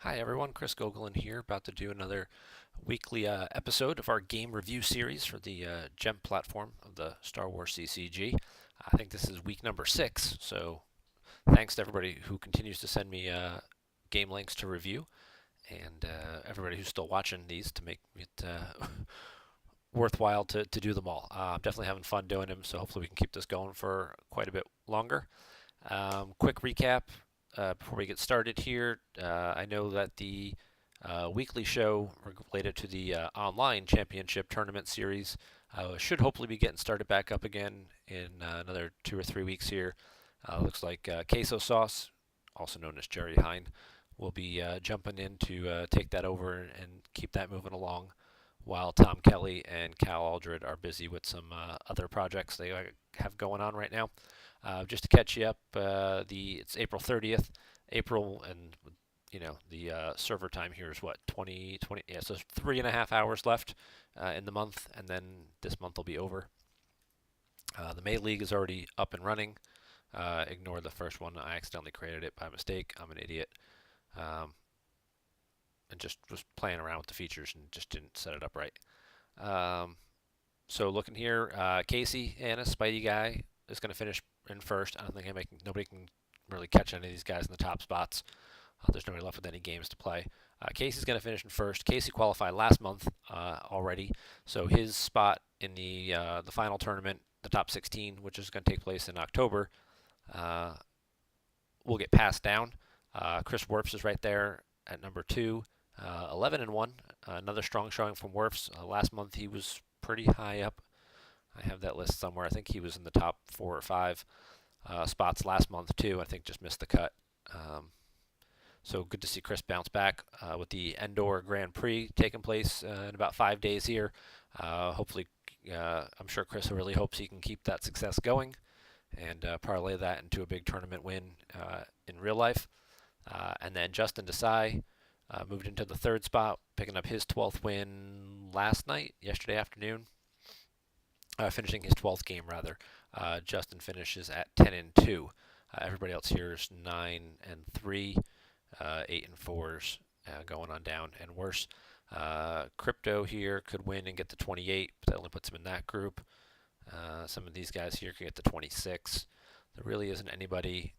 Hi everyone, Chris Gogolin here, about to do another weekly episode of our game review series for the GEMP platform of the Star Wars CCG. I think this is week number 6, so thanks to everybody who continues to send me game links to review, and everybody who's still watching these to make it worthwhile to do them all. I'm definitely having fun doing them, so hopefully we can keep this going for quite a bit longer. Quick recap before we get started here. I know that the weekly show related to the online championship tournament series should hopefully be getting started back up again in another 2 or 3 weeks here. Looks like Queso Sauce, also known as Jerry Hine, will be jumping in to take that over and keep that moving along, while Tom Kelly and Cal Aldred are busy with some other projects they have going on right now. Just to catch you up, it's April 30th. April, and the server time here is what, 20. Yeah, so 3.5 hours left in the month, and then this month will be over. The May League is already up and running. Ignore the first one. I accidentally created it by mistake. I'm an idiot. Um, and just was playing around with the features and just didn't set it up right. Um, so looking here, Casey and a Spidey guy is going to finish in first. I don't think nobody can really catch any of these guys in the top spots. There's nobody left with any games to play. Casey's going to finish in first. Casey qualified last month already, so his spot in the final tournament, the top 16, which is going to take place in October, uh, will get passed down. Chris Werfs is right there at number 2, 11-1. Another strong showing from Werfs. Last month he was pretty high up. I have that list somewhere. I think he was in the top 4 or 5 spots last month too. I think just missed the cut. So good to see Chris bounce back with the Endor Grand Prix taking place in about 5 days here. Hopefully, I'm sure Chris really hopes he can keep that success going and parlay that into a big tournament win in real life. And then Justin Desai moved into the third spot, picking up his 12th win yesterday afternoon, finishing his 12th game rather. Justin finishes at 10-2. Everybody else here is 9-3, 8-4s, going on down and worse. Crypto here could win and get to 28, but that only puts him in that group. Some of these guys here could get to 26. There really isn't anybody,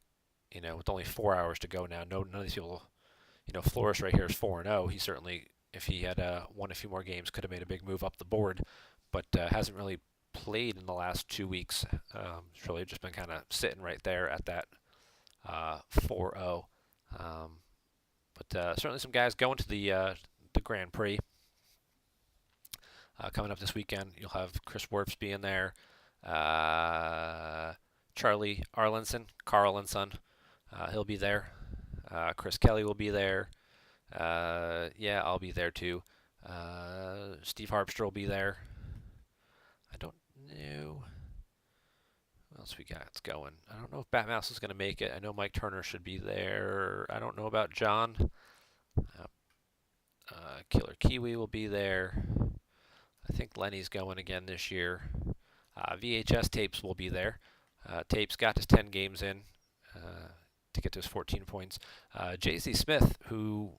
with only 4 hours to go now. None of these people, Flores right here is 4-0. He certainly, if he had won a few more games, could have made a big move up the board, but hasn't really played in the last 2 weeks. It's really just been kind of sitting right there at that 4-0. But certainly some guys going to the Grand Prix coming up this weekend. You'll have Chris Werfs being there, Charlie Arlinson, Carlinson, he'll be there. Chris Kelly will be there. Yeah, I'll be there too. Steve Harpster will be there. I don't know what else we got. It's going. I don't know if Batmouse is going to make it. I know Mike Turner should be there. I don't know about John. Killer Kiwi will be there. I think Lenny's going again this year. VhsTapes will be there. Tapes got his 10 games in to get to his 14 points. J.C. Smith, who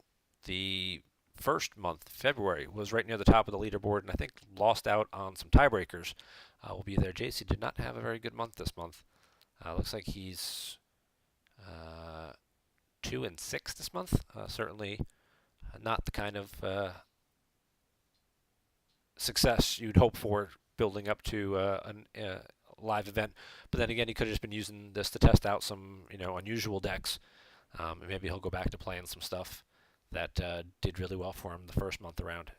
the first month, February, was right near the top of the leaderboard and I think lost out on some tiebreakers, will be there. JC did not have a very good month this month. Looks like he's 2-6 this month. Certainly not the kind of success you'd hope for building up to a live event. But then again, he could have just been using this to test out some unusual decks. And maybe he'll go back to playing some stuff that did really well for him the first month around.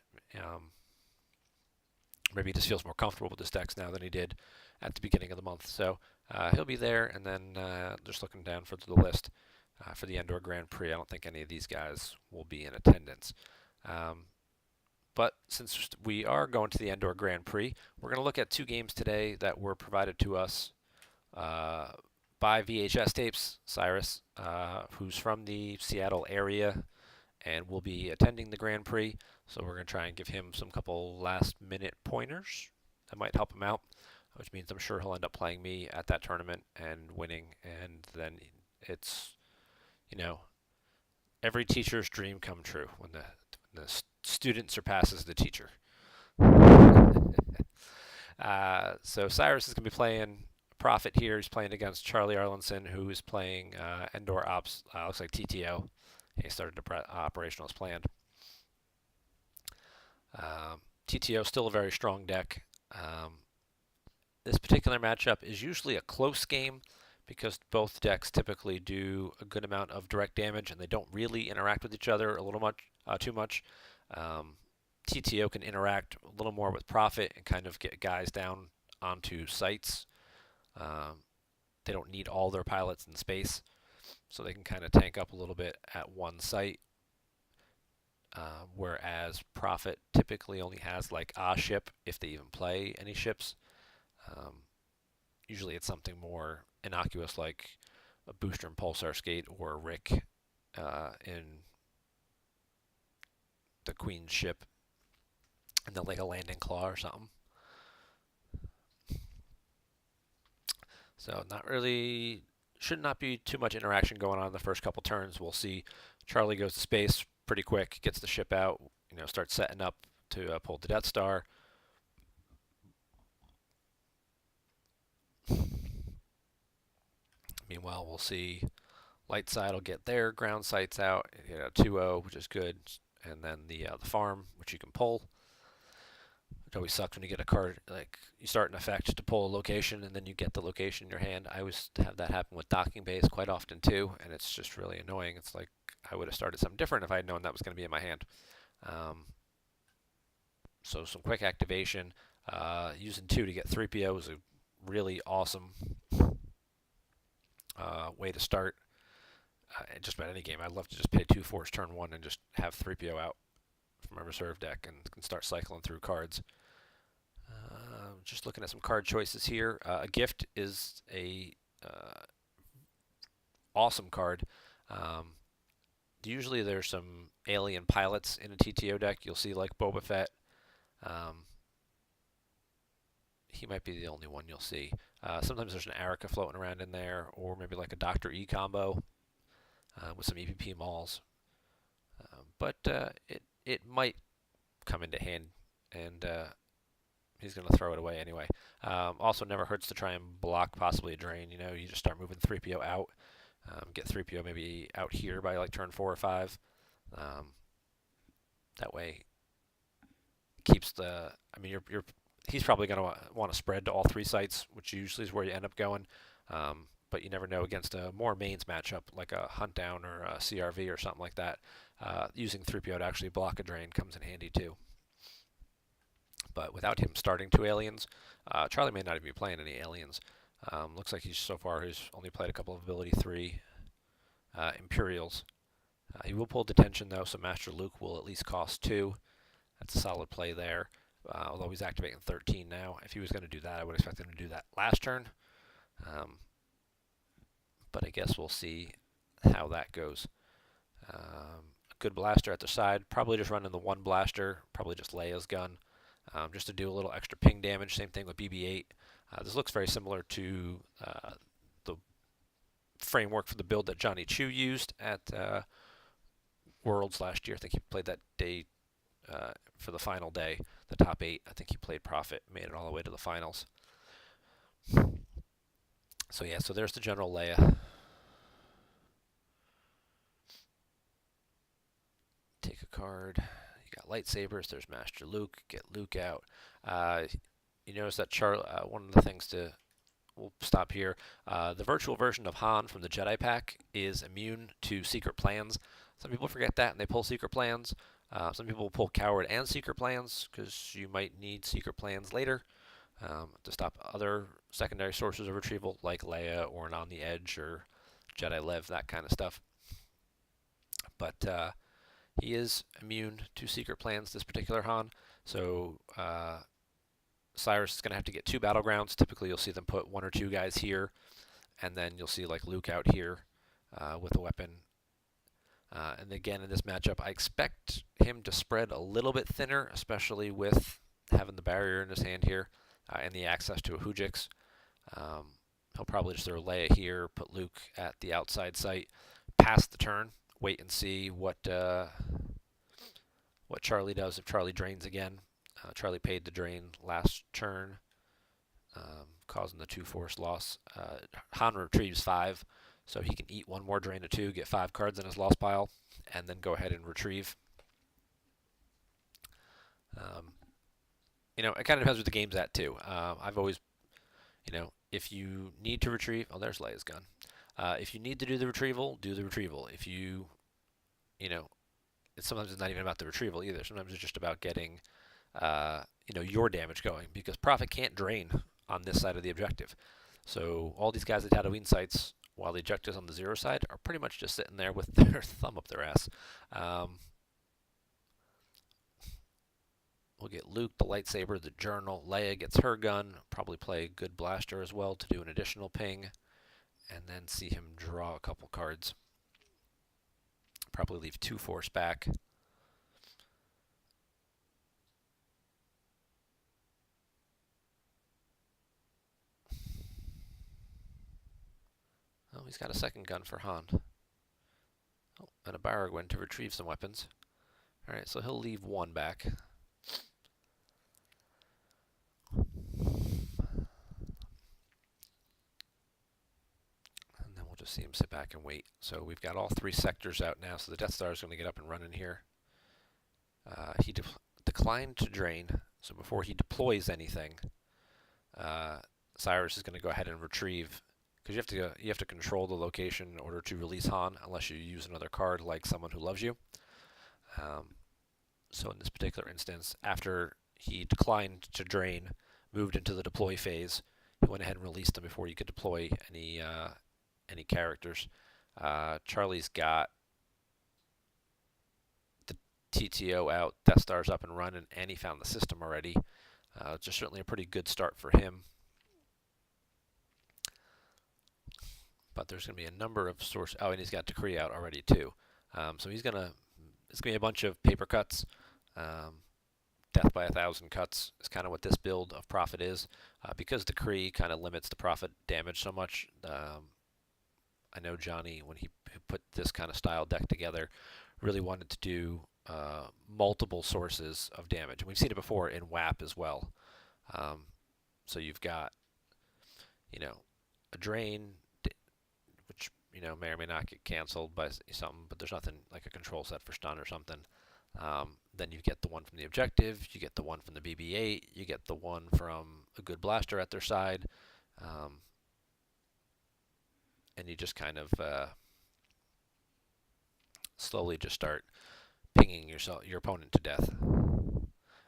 Maybe he just feels more comfortable with his decks now than he did at the beginning of the month. So he'll be there, and then just looking down for the list for the Endor Grand Prix, I don't think any of these guys will be in attendance. But since we are going to the Endor Grand Prix, we're going to look at 2 games today that were provided to us by VhsTapes, Cyrus, who's from the Seattle area and will be attending the Grand Prix. So we're going to try and give him some couple last-minute pointers that might help him out, which means I'm sure he'll end up playing me at that tournament and winning. And then it's, every teacher's dream come true when the student surpasses the teacher. So Cyrus is going to be playing Prophet here. He's playing against Charlie Arlinson, who is playing Endor Ops. Looks like TTO. He started operational as planned. TTO still a very strong deck. This particular matchup is usually a close game because both decks typically do a good amount of direct damage and they don't really interact with each other too much. TTO can interact a little more with Prophet and kind of get guys down onto sites. They don't need all their pilots in space, so they can kind of tank up a little bit at one site. Whereas Prophet typically only has like a ship, if they even play any ships. Usually it's something more innocuous like a booster and pulsar skate or a Rick in the Queen's ship, and then like a landing claw or something. So should not be too much interaction going on in the first couple turns. We'll see Charlie goes to space pretty quick, gets the ship out, starts setting up to pull the Death Star. Meanwhile, we'll see light side will get their ground sights out, 2-0, which is good, and then the farm, which you can pull. It always sucks when you get a card, like you start an effect to pull a location and then you get the location in your hand. I always have that happen with docking bays quite often too, and it's just really annoying. It's like I would have started something different if I had known that was going to be in my hand. So some quick activation. Using 2 to get 3PO is a really awesome way to start just about any game. I'd love to just pay 2 force turn 1 and just have 3PO out from my reserve deck and can start cycling through cards. Just looking at some card choices here. A gift is a awesome card. Usually there's some alien pilots in a TTO deck. You'll see like Boba Fett. He might be the only one you'll see. Sometimes there's an Arica floating around in there, or maybe like a Dr. E combo with some EVP Mauls. But it might come into hand, and he's going to throw it away anyway. Also, never hurts to try and block possibly a drain. You just start moving 3PO out, get 3PO maybe out here by like turn 4 or 5. That way, keeps the. I mean, he's probably going to want to spread to all 3 sites, which usually is where you end up going. But you never know against a more mains matchup like a Hunt Down or a CRV or something like that. Using 3PO to actually block a drain comes in handy too. But without him starting 2 aliens, Charlie may not even be playing any aliens. Looks like he's only played a couple of ability 3 Imperials. He will pull detention though, so Master Luke will at least cost 2. That's a solid play there. Although he's activating 13 now. If he was going to do that, I would expect him to do that last turn. But I guess we'll see how that goes. Good blaster at the side. Probably just running the 1 blaster. Probably just Leia's gun. Just to do a little extra ping damage. Same thing with BB-8. This looks very similar to the framework for the build that Johnny Chu used at Worlds last year. I think he played that day for the final day, the top 8. I think he played Prophet, made it all the way to the finals. So yeah, so there's the General Leia. Take a card. You got lightsabers. There's Master Luke. Get Luke out. You notice that one of the things we'll stop here. The virtual version of Han from the Jedi pack is immune to secret plans. Some people forget that and they pull secret plans. Some people pull Coward and secret plans because you might need secret plans later to stop other secondary sources of retrieval like Leia or an On the Edge or Jedi Lev, that kind of stuff. But he is immune to secret plans, this particular Han. So Cyrus is going to have to get 2 battlegrounds. Typically you'll see them put 1 or 2 guys here, and then you'll see like Luke out here with a weapon. And again, in this matchup, I expect him to spread a little bit thinner, especially with having the barrier in his hand here and the access to a Hujix. He'll probably just throw Leia here, put Luke at the outside site, pass the turn wait and see what Charlie does if Charlie drains again. Charlie paid the drain last turn, causing the 2 force loss. Han retrieves 5, so he can eat one more drain of 2, get 5 cards in his loss pile, and then go ahead and retrieve. It kind of depends where the game's at too. I've always, if you need to retrieve, oh, there's Leia's gun. If you need to do the retrieval, do the retrieval. If you, sometimes it's not even about the retrieval either. Sometimes it's just about getting, your damage going, because Prophet can't drain on this side of the objective. So all these guys at Tatooine sites, while the objectives on the 0 side, are pretty much just sitting there with their thumb up their ass. We'll get Luke, the lightsaber, the journal. Leia gets her gun. Probably play a good blaster as well to do an additional ping. And then see him draw a couple cards. Probably leave 2 force back. Oh, he's got a second gun for Han. Oh, and a Baragwin to retrieve some weapons. Alright, so he'll leave 1 back. Just see him sit back and wait. So we've got all 3 sectors out now, so the Death Star is going to get up and running here. He declined to drain, so before he deploys anything, Cyrus is going to go ahead and retrieve, because you have to control the location in order to release Han, unless you use another card like Someone Who Loves You. So in this particular instance, after he declined to drain, moved into the deploy phase, he went ahead and released them before you could deploy any characters. Charlie's got the TTO out, Death Star's up and running, and he found the system already. Just certainly a pretty good start for him. But there's going to be a number of sources. Oh, and he's got Decree out already too. So it's going to be a bunch of paper cuts. Death by 1,000 cuts is kind of what this build of Prophet is. Because Decree kind of limits the Prophet damage so much, I know Johnny, when he put this kind of style deck together, really wanted to do multiple sources of damage. And we've seen it before in WAP as well. So you've got, a drain, which, may or may not get canceled by something, but there's nothing like a control set for stun or something. Then you get the one from the objective, you get the one from the BB-8, you get the one from a good blaster at their side. And you just kind of slowly just start pinging your opponent to death.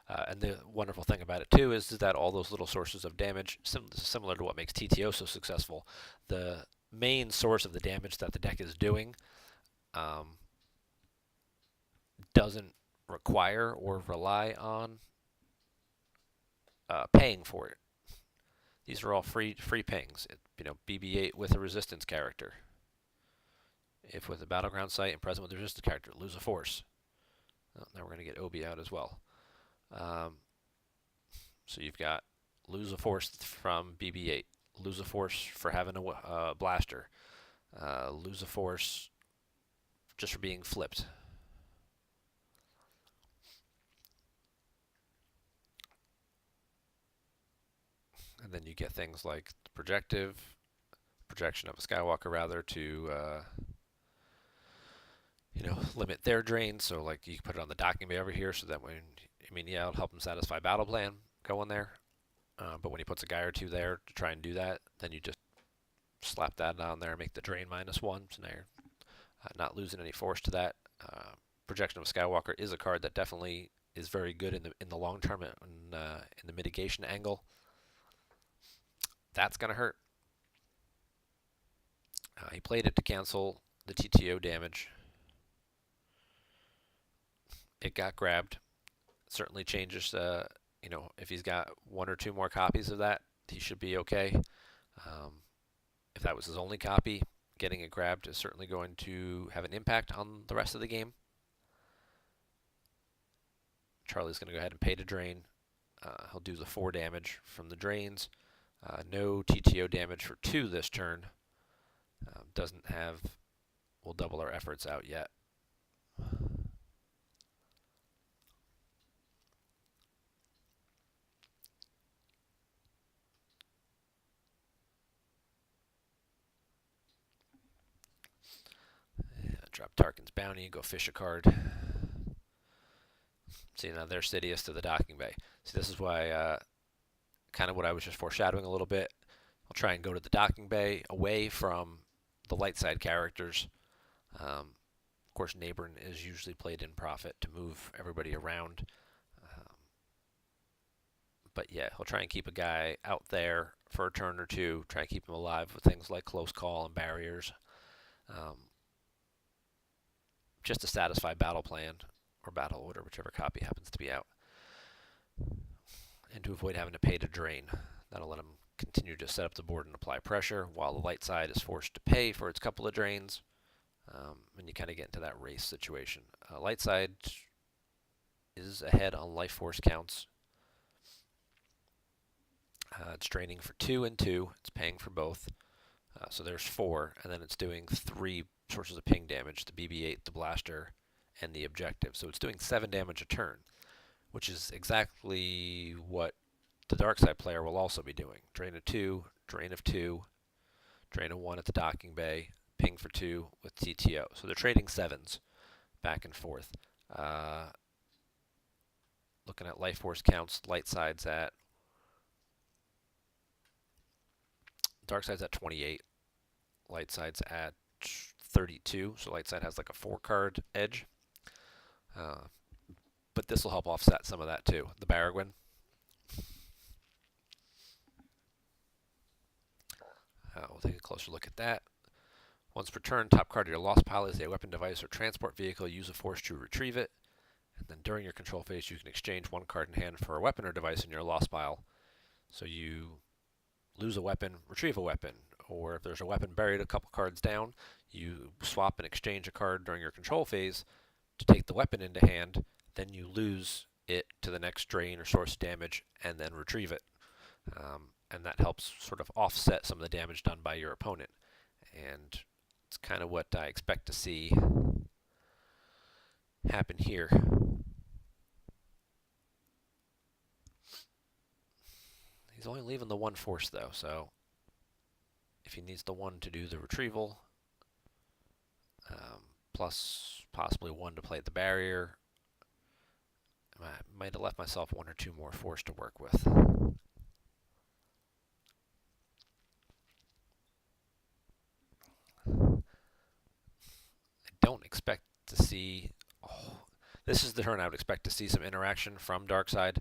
And the wonderful thing about it too is that all those little sources of damage, similar to what makes TTO so successful, the main source of the damage that the deck is doing doesn't require or rely on paying for it. These are all free pings. BB-8 with a resistance character. If with a battleground site and present with a resistance character, lose a force. Oh, now we're going to get Obi out as well. So you've got lose a force from BB-8, lose a force for having a blaster, lose a force just for being flipped. And then you get things like projection of a Skywalker rather to limit their drain. So like you can put it on the docking bay over here, so that it'll help him satisfy battle plan going there. But when he puts a guy or 2 there to try and do that, then you just slap that on there and make the drain -1. So now you're not losing any force to that. Projection of a Skywalker is a card that definitely is very good in the long term in the mitigation angle. That's going to hurt. He played it to cancel the TTO damage. It got grabbed. Certainly changes, if he's got 1 or 2 more copies of that, he should be okay. If that was his only copy, getting it grabbed is certainly going to have an impact on the rest of the game. Charlie's going to go ahead and pay to drain. He'll do the 4 damage from the drains. No TTO damage for 2 this turn. We'll double our efforts out yet. Drop Tarkin's bounty, go fish a card. See, now there's Sidious to the docking bay. See, this is why, kind of what I was just foreshadowing a little bit. I'll try and go to the docking bay away from the light side characters. Of course, Neighborin is usually played in profit to move everybody around. But yeah, he'll try and keep a guy out there for a turn or two, try and keep him alive with things like close call and barriers, just to satisfy battle plan or battle order, whichever copy happens to be out, and to avoid having to pay to drain. That'll let him continue to set up the board and apply pressure, while the light side is forced to pay for its couple of drains, and you kind of get into that race situation. Light side is ahead on life force counts. It's draining for 2 and 2. It's paying for both. So there's 4, and then it's doing 3 sources of ping damage, the BB-8, the blaster, and the objective. So it's doing 7 damage a turn, which is exactly what the dark side player will also be doing. Drain of 2, drain of 2, drain of 1 at the docking bay, ping for 2 with TTO. So they're trading 7s back and forth. Looking at life force counts, light side's at dark side's at 28, light side's at 32, so light side has like a 4-card edge. But this will help offset some of that too. The Baragwin. We'll take a closer look at that. Once per turn, top card of your lost pile is a weapon, device, or transport vehicle. Use a force to retrieve it. And then during your control phase, you can exchange 1 card in hand for a weapon or device in your lost pile. So you lose a weapon, retrieve a weapon, or if there's a weapon buried a couple cards down, you swap and exchange a card during your control phase to take the weapon into hand, then you lose it to the next drain or source damage, and then retrieve it. And that helps sort of offset some of the damage done by your opponent. And it's kind of what I expect to see happen here. He's only leaving the 1 force though, so if he needs the 1 to do the retrieval, plus possibly 1 to play the barrier, I might have left myself 1 or 2 more force to work with. I don't expect to see... this is the turn I would expect to see some interaction from Darkside.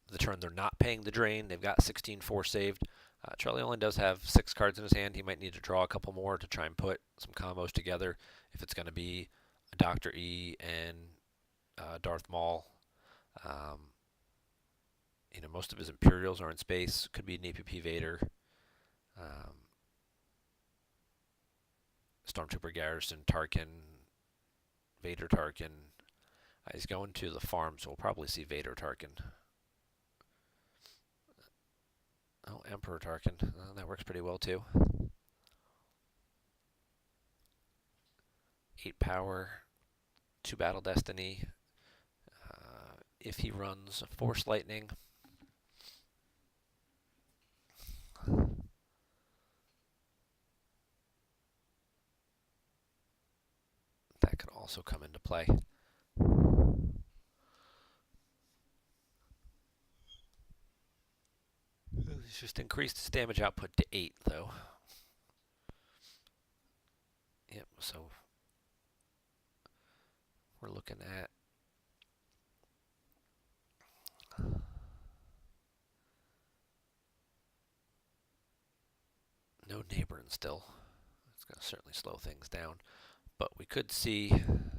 The turn they're not paying the drain, they've got 16 force saved. Charlie only does have 6 cards in his hand. He might need to draw a couple more to try and put some combos together if it's going to be a Dr. E and Darth Maul. Most of his Imperials are in space. Could be an APP Vader. Stormtrooper Garrison, Tarkin, Vader Tarkin. He's going to the farm, so we'll probably see Vader Tarkin. Oh, Emperor Tarkin. That works pretty well too. 8 power, 2 battle destiny. If he runs Force Lightning, that could also come into play. He's just increased his damage output to 8 though. Yep, so we're looking at no Neighborin still. It's going to certainly slow things down. But we could see him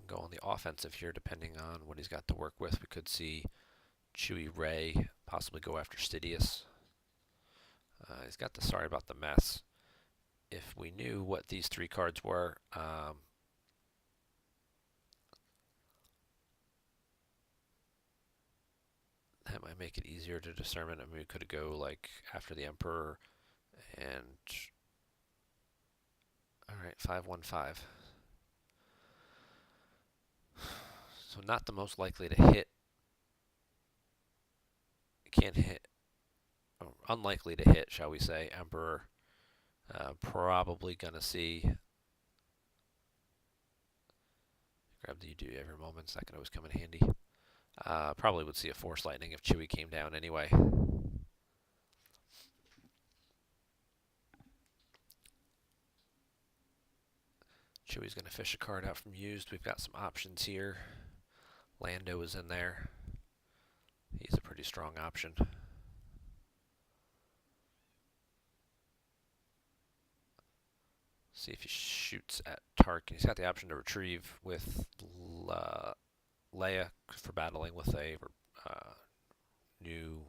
go on the offensive here depending on what he's got to work with. We could see Chewie Rey possibly go after Sidious. He's got the sorry about the mess. If we knew what these 3 cards were, that might make it easier to discern. I mean, we could go like after the Emperor and alright, 5-1-5. So not the most likely to hit. Can't hit. Oh, unlikely to hit, shall we say. Emperor probably going to see. Grab the do every moment. That can always come in handy. Probably would see a Force Lightning if Chewie came down anyway. Chewie's going to fish a card out from used. We've got some options here. Lando is in there. He's a pretty strong option. See if he shoots at Tarkin. He's got the option to retrieve with Leia for battling with a new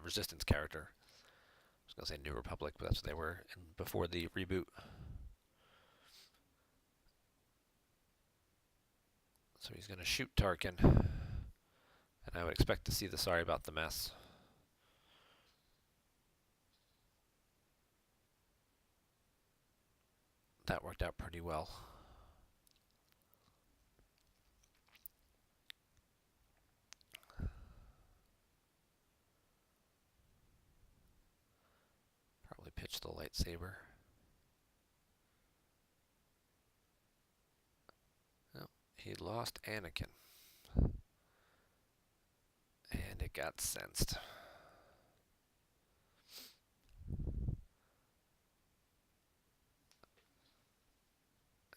Resistance character. I was going to say New Republic, but that's what they were before the reboot. So he's going to shoot Tarkin. And I would expect to see the sorry about the mess. That worked out pretty well. Probably pitch the lightsaber. No, he lost Anakin. And it got sensed.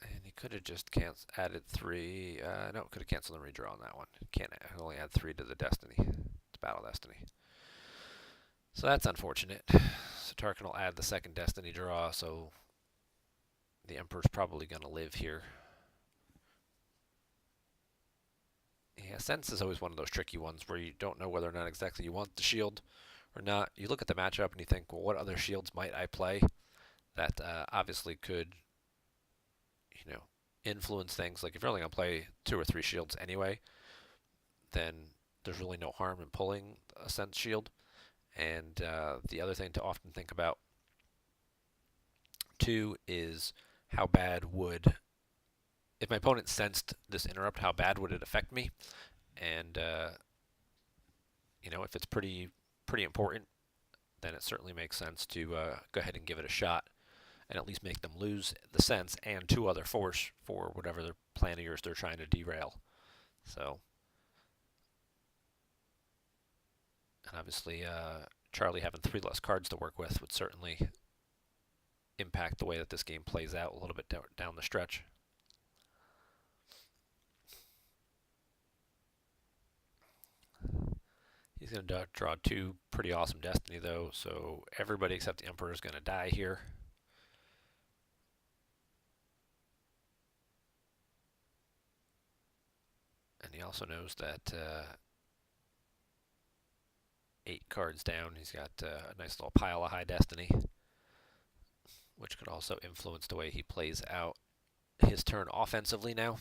And he could have just added 3. No, could have canceled the redraw on that one. Can't only add 3 to the Destiny. It's Battle Destiny. So that's unfortunate. So Tarkin will add the second Destiny draw, so the Emperor's probably going to live here. Yeah, Sense is always one of those tricky ones where you don't know whether or not exactly you want the shield or not. You look at the matchup and you think, well, what other shields might I play that obviously could, influence things. Like if you're only going to play 2 or 3 shields anyway, then there's really no harm in pulling a Sense shield. And the other thing to often think about, too, is how bad would, if my opponent sensed this interrupt, how bad would it affect me? And, if it's pretty important, then it certainly makes sense to go ahead and give it a shot and at least make them lose the Sense and 2 other Force for whatever their plan of yours they're trying to derail. So, and obviously, Charlie having 3 less cards to work with would certainly impact the way that this game plays out a little bit down the stretch. He's going to draw 2 pretty awesome Destiny, though, so everybody except the Emperor is going to die here. And he also knows that 8 cards down, he's got a nice little pile of high Destiny, which could also influence the way he plays out his turn offensively now.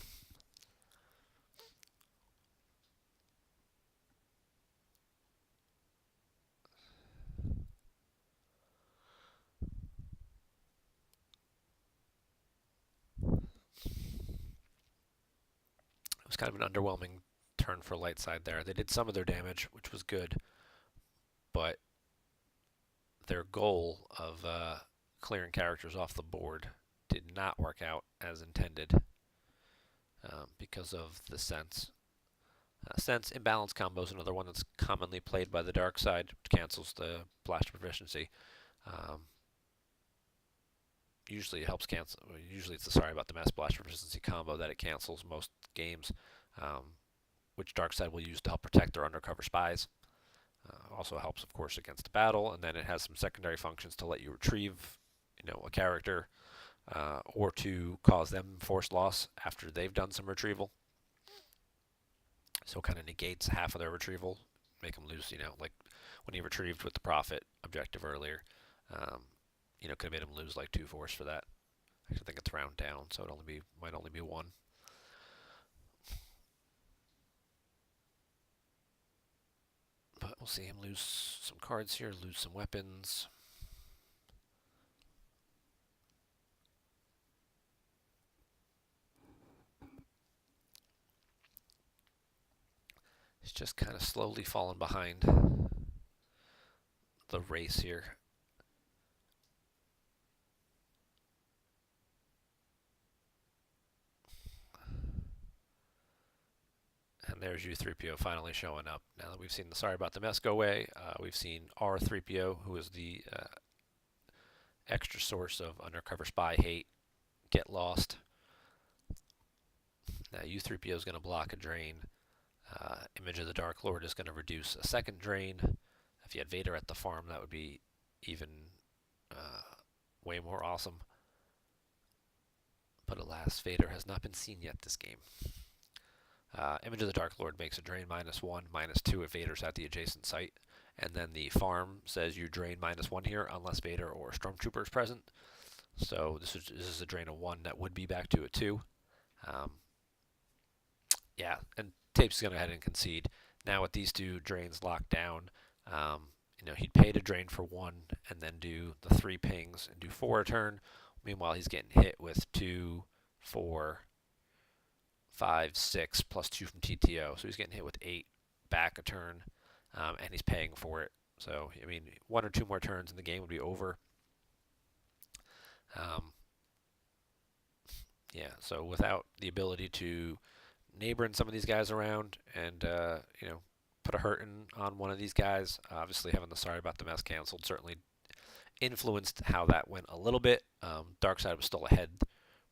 It was kind of an underwhelming turn for light side there. They did some of their damage, which was good, but their goal of clearing characters off the board did not work out as intended because of the Sense. Sense imbalance combo is another one that's commonly played by the dark side, which cancels the blast proficiency. Usually it helps cancel. Usually it's the sorry about the mass blast proficiency combo that it cancels most games, which dark side will use to help protect their undercover spies. Also helps, of course, against the battle, and then it has some secondary functions to let you retrieve, a character, or to cause them force loss after they've done some retrieval. So it kind of negates half of their retrieval, make them lose, like when he retrieved with the Prophet objective earlier, could have made him lose like 2 force for that. I actually think it's round down, so it might only be 1. But we'll see him lose some cards here, lose some weapons. He's just kind of slowly falling behind. the race here. And there's U3PO finally showing up. Now that we've seen the Sorry About the Mess go away, we've seen R3PO, who is the extra source of undercover spy hate, get lost. Now U3PO is going to block a drain. Image of the Dark Lord is going to reduce a second drain. If you had Vader at the farm, that would be even way more awesome. But alas, Vader has not been seen yet this game. Image of the Dark Lord makes a drain -1, -2 if Vader's at the adjacent site. And then the farm says you drain -1 here unless Vader or Stormtrooper is present. So this is a drain of 1 that would be back to a 2. Yeah, and Tapes is going to go ahead and concede. Now with these two drains locked down, he'd pay to drain for 1 and then do the 3 pings and do 4 a turn. Meanwhile, he's getting hit with 2, 4, 5, 6, plus 2 from TTO. So he's getting hit with 8 back a turn, and he's paying for it. So, 1 or 2 more turns and the game would be over. So without the ability to neighboring some of these guys around and, put a hurting on one of these guys, obviously having the Sorry About the Mess canceled certainly influenced how that went a little bit. Darkseid was still ahead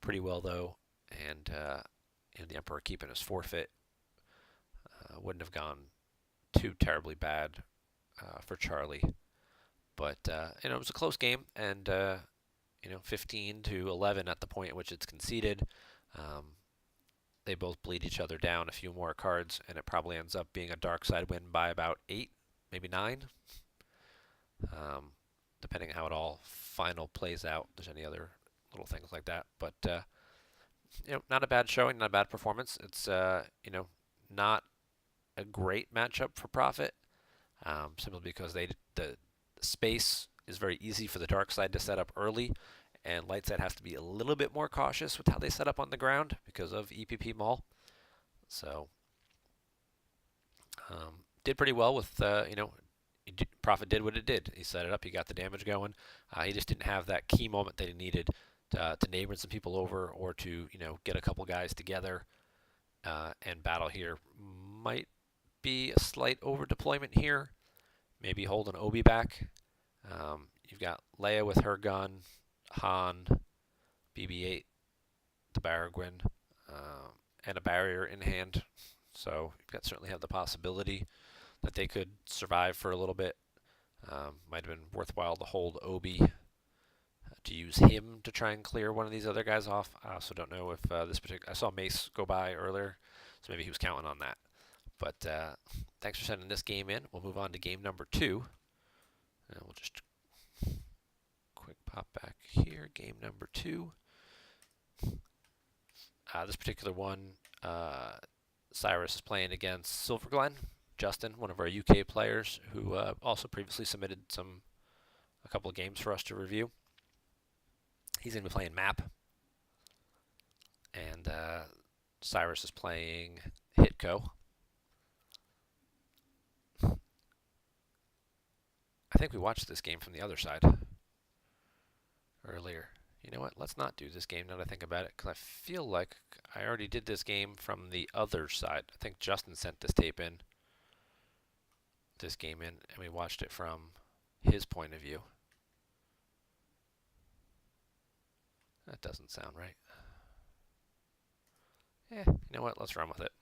pretty well, though, and the Emperor keeping his forfeit wouldn't have gone too terribly bad for Charlie. But, it was a close game, and, 15-11 at the point at which it's conceded. They both bleed each other down a few more cards, and it probably ends up being a Darkseid win by about 8, maybe 9, depending on how it all final plays out. If there's any other little things like that. But, not a bad showing, not a bad performance. It's, not a great matchup for Prophet, simply because the space is very easy for the Darkseid to set up early, and Lightside has to be a little bit more cautious with how they set up on the ground because of EPP Maul. So, did pretty well with, Prophet did what it did. He set it up, he got the damage going. He just didn't have that key moment that he needed to neighbor some people over or to, get a couple guys together and battle here. Might be a slight over deployment here. Maybe holding Obi back. You've got Leia with her gun, Han, BB-8, the Baragwin, and a barrier in hand. So you certainly have the possibility that they could survive for a little bit. Might have been worthwhile to hold Obi to use him to try and clear one of these other guys off. I also don't know if this particular... I saw Mace go by earlier, so maybe he was counting on that. But thanks for sending this game in. We'll move on to game number 2. And we'll just quick pop back here. Game number 2. This particular one, Cyrus is playing against Silverglen. Justin, one of our UK players, who also previously submitted a couple of games for us to review. He's going to be playing map. And Cyrus is playing HITCO. I think we watched this game from the other side earlier. You know what? Let's not do this game now that I think about it, because I feel like I already did this game from the other side. I think Justin sent this game in, and we watched it from his point of view. That doesn't sound right. You know what? Let's run with it.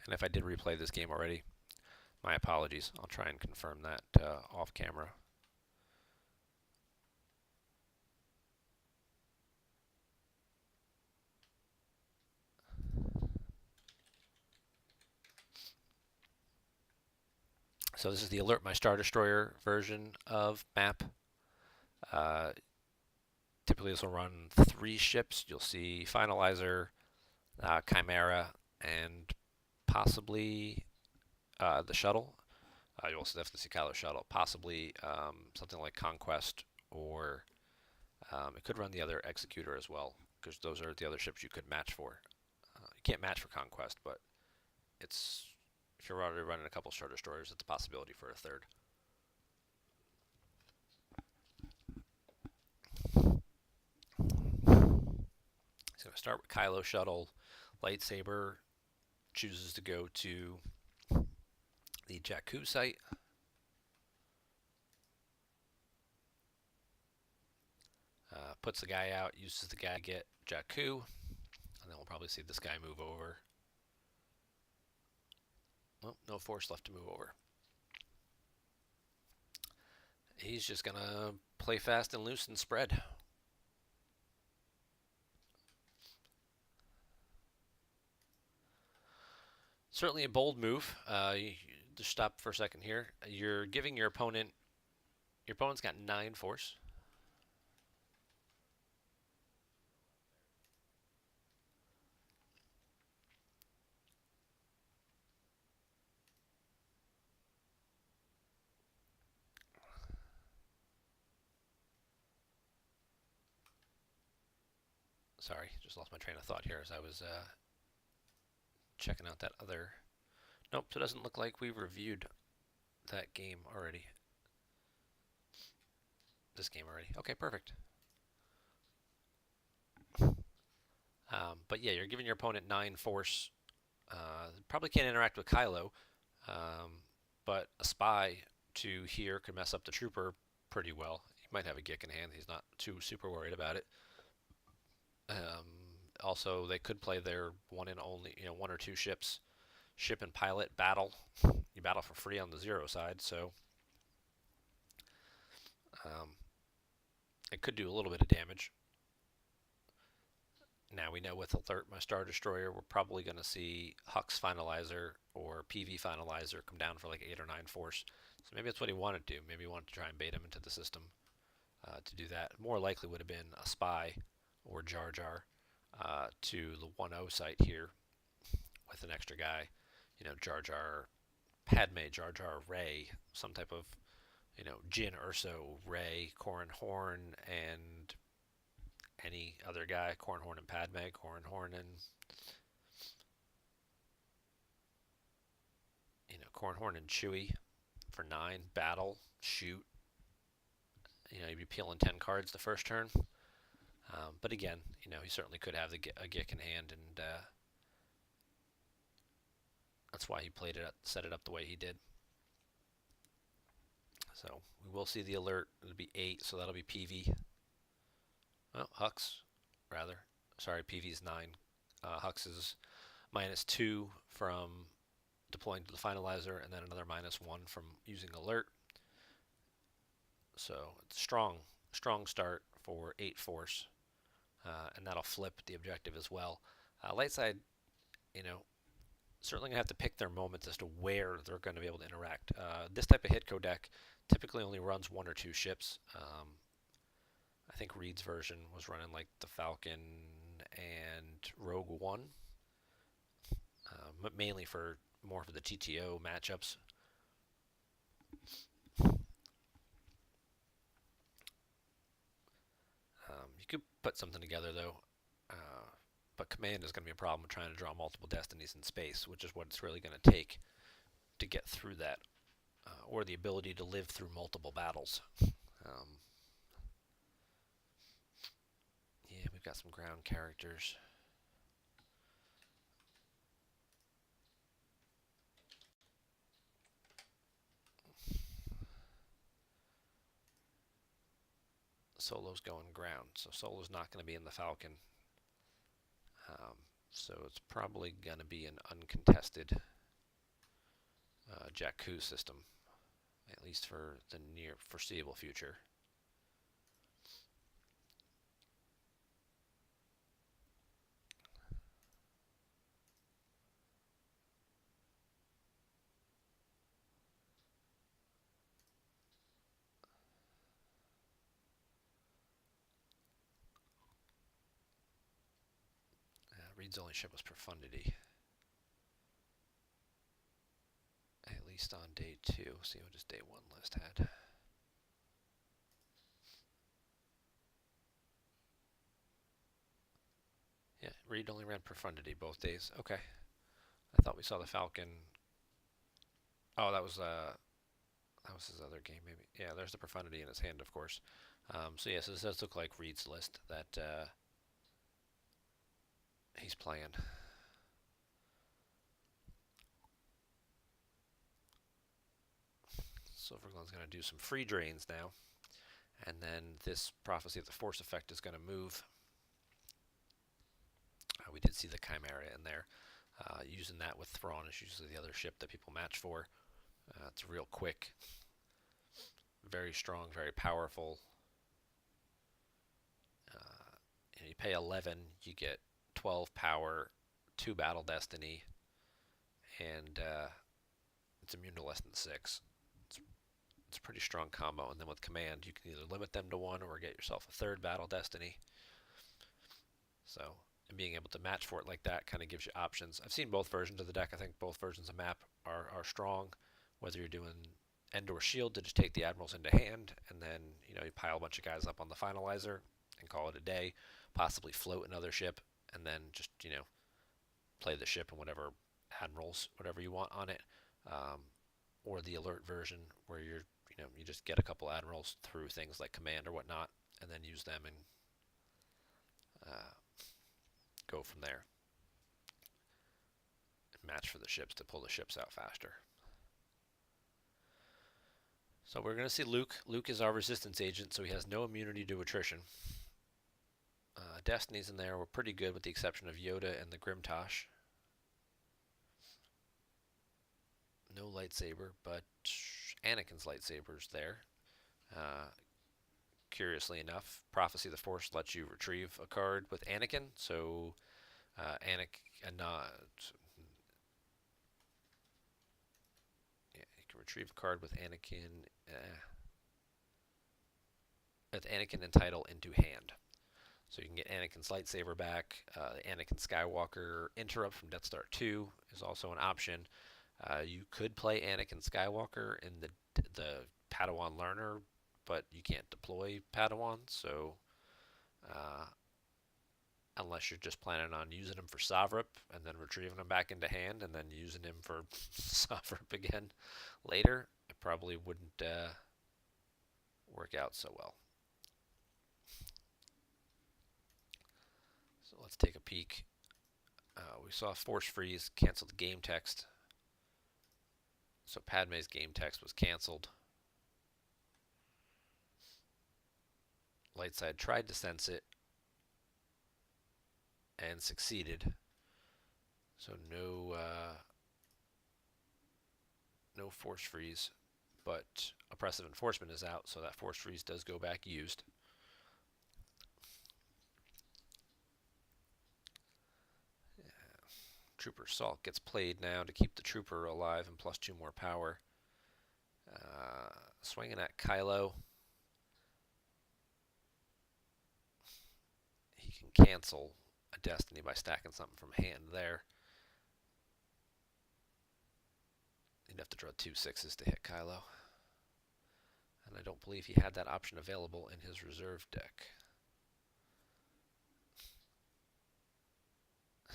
And if I did replay this game already, my apologies. I'll try and confirm that off camera. So this is the Alert My Star Destroyer version of map. Typically this will run 3 ships. You'll see Finalizer, Chimera, and possibly the shuttle. You'll also definitely see Kylo's shuttle. Possibly something like Conquest, or it could run the other Executor as well, because those are the other ships you could match for. You can't match for Conquest, but it's... if you're already running a couple Star Destroyers, it's a possibility for a third. Start with Kylo Shuttle. Lightsaber chooses to go to the Jakku site. Puts the guy out, uses the guy to get Jakku, and then we'll probably see this guy move over. Oh, no force left to move over. He's just going to play fast and loose and spread. Certainly a bold move. Just stop for a second here. You're giving your opponent's got 9 force. Sorry, just lost my train of thought here as I was checking out that other. Nope, so it doesn't look like we reviewed that game already. This game already. Okay, perfect. But yeah, you're giving your opponent 9 force. Probably can't interact with Kylo, but a spy to here could mess up the trooper pretty well. He might have a Gick in hand. He's not too super worried about it. Also, they could play their one and only, 1 or 2 ships, ship and pilot battle. You battle for free on the 0 side, so it could do a little bit of damage. Now we know with Alert My Star Destroyer, we're probably going to see Hux Finalizer or PV Finalizer come down for like 8 or 9 force. So maybe that's what he wanted to do. Maybe he wanted to try and bait him into the system to do that. More likely would have been a Spy or Jar Jar to the 1-0 site here with an extra guy. Jar Jar Padme, Jar Jar Rey, some type of, Jyn Urso, Rey, Corran Horn, and any other guy, Corran Horn and Padme, Corran Horn and Corran Horn and Chewie for 9, battle, shoot. You'd be peeling 10 cards the first turn. But again, he certainly could have a Gick in hand, and that's why he played it, set it up the way he did. So we will see the alert. It'll be 8, so that'll be PV. Oh, Hux, rather. Sorry, PV's 9. Hux is -2 from deploying to the finalizer, and then another -1 from using alert. So it's strong start for 8 force, and that'll flip the objective as well. Light side, certainly going to have to pick their moments as to where they're going to be able to interact. This type of HITCO deck typically only runs 1 or 2 ships. I think Reed's version was running like the Falcon and Rogue One, but mainly more for the TTO matchups. You could put something together though, but command is going to be a problem with trying to draw multiple destinies in space, which is what it's really going to take to get through that, or the ability to live through multiple battles. Yeah, we've got some ground characters. Solo's going ground, so Solo's not going to be in the Falcon. So it's probably going to be an uncontested Jakku system, at least for the near foreseeable future. Reed's only ship was Profundity. At least on day 2. See what his day 1 list had. Yeah, Reed only ran Profundity both days. Okay. I thought we saw the Falcon. Oh, that was his other game, maybe. Yeah, there's the Profundity in his hand, of course. So yes, this does look like Reed's list. That he's playing. Silverglund's going to do some free drains now. And then this Prophecy of the Force effect is going to move. We did see the Chimera in there. Using that with Thrawn is usually the other ship that people match for. It's real quick, very strong, very powerful. And you pay 11, you get 12 power, 2 battle destiny, and it's immune to less than 6. It's a pretty strong combo. And then with command, you can either limit them to 1 or get yourself a 3rd battle destiny. So, and being able to match for it like that kind of gives you options. I've seen both versions of the deck. I think both versions of map are strong. Whether you're doing End or Shield to just take the admirals into hand, and then you pile a bunch of guys up on the finalizer and call it a day. Possibly float another ship, and then just play the ship and whatever admirals, whatever you want on it. Or the alert version where you just get a couple admirals through things like command or whatnot, and then use them and go from there. And match for the ships to pull the ships out faster. So we're going to see Luke. Luke is our resistance agent, so he has no immunity to attrition. Destiny's in there were pretty good with the exception of Yoda and the Grimtosh. No lightsaber, but Anakin's lightsaber's there. Curiously enough, Prophecy of the Force lets you retrieve a card with Anakin, so Anakin, you can retrieve a card with Anakin, and title into hand. So you can get Anakin's lightsaber back. The Anakin Skywalker interrupt from Death Star 2 is also an option. You could play Anakin Skywalker in the Padawan learner, but you can't deploy Padawan, so unless you're just planning on using him for Sovrip and then retrieving him back into hand and then using him for Sovrip again later, it probably wouldn't work out so well. So let's take a peek. We saw Force Freeze cancel the game text. So Padme's game text was canceled. Lightside tried to sense it and succeeded. So no Force Freeze, but Oppressive Enforcement is out, so that Force Freeze does go back used. Trooper Assault gets played now to keep the Trooper alive and plus 2 more power. Swinging at Kylo. He can cancel a Destiny by stacking something from hand there. You'd have to draw 2 6s to hit Kylo. And I don't believe he had that option available in his reserve deck.